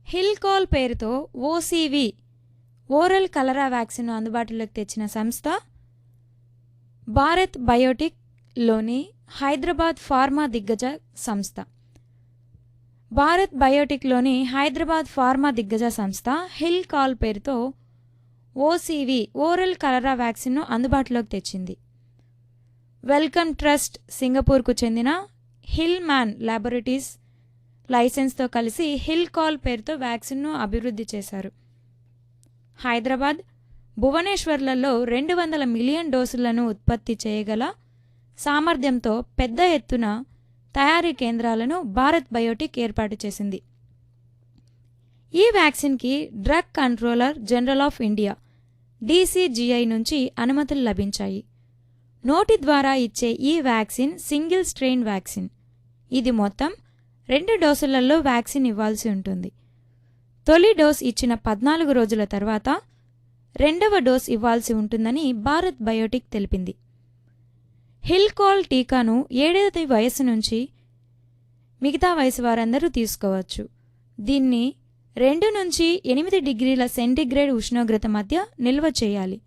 హిల్కాల్ పేరుతో ఓసీవీ ఓరల్ కలరా వ్యాక్సిన్ను అందుబాటులోకి తెచ్చిన సంస్థ భారత్ బయోటెక్లోని హైదరాబాద్ ఫార్మా దిగ్గజ సంస్థ. భారత్ బయోటెక్లోని హైదరాబాద్ ఫార్మా దిగ్గజ సంస్థ హిల్కాల్ పేరుతో ఓసీవీ ఓరల్ కలరా వ్యాక్సిన్ను అందుబాటులోకి తెచ్చింది. వెల్కమ్ ట్రస్ట్ సింగపూర్కు చెందిన హిల్మ్యాన్ ల్యాబొరేటరీస్ లైసెన్స్తో కలిసి హిల్కాల్ పేరుతో వ్యాక్సిన్ను అభివృద్ధి చేశారు. హైదరాబాద్, భువనేశ్వర్లలో 200 మిలియన్ డోసులను ఉత్పత్తి చేయగల సామర్థ్యంతో పెద్ద ఎత్తున తయారీ కేంద్రాలను భారత్ బయోటెక్ ఏర్పాటు చేసింది. ఈ వ్యాక్సిన్కి drug controller general of India DCGI నుంచి అనుమతులు లభించాయి. నోటి ద్వారా ఇచ్చే ఈ వ్యాక్సిన్ సింగిల్ స్ట్రెయిన్ వ్యాక్సిన్. ఇది మొత్తం 2 డోసులలో వ్యాక్సిన్ ఇవ్వాల్సి ఉంటుంది. తొలి డోస్ ఇచ్చిన 14 రోజుల తర్వాత రెండవ డోస్ ఇవ్వాల్సి ఉంటుందని భారత్ బయోటెక్ తెలిపింది. హిల్కాల్ టీకాను 7 ఏళ్ల వయసు నుంచి మిగతా వయసు వారందరూ తీసుకోవచ్చు. దీన్ని 2 నుంచి 8 డిగ్రీల సెంటీగ్రేడ్ ఉష్ణోగ్రత మధ్య నిల్వ చేయాలి.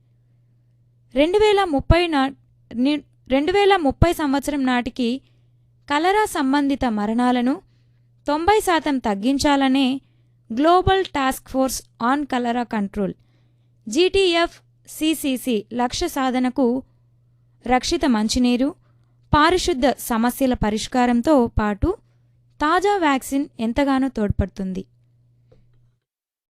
2030 సంవత్సరం నాటికి కలరా సంబంధిత మరణాలను 90% తగ్గించాలనే global task force on cholera control GTFCCC లక్ష్య సాధనకు రక్షిత మంచినీరు, పారిశుద్ధ సమస్యల పరిష్కారంతో పాటు తాజా వ్యాక్సిన్ ఎంతగానో తోడ్పడుతుంది.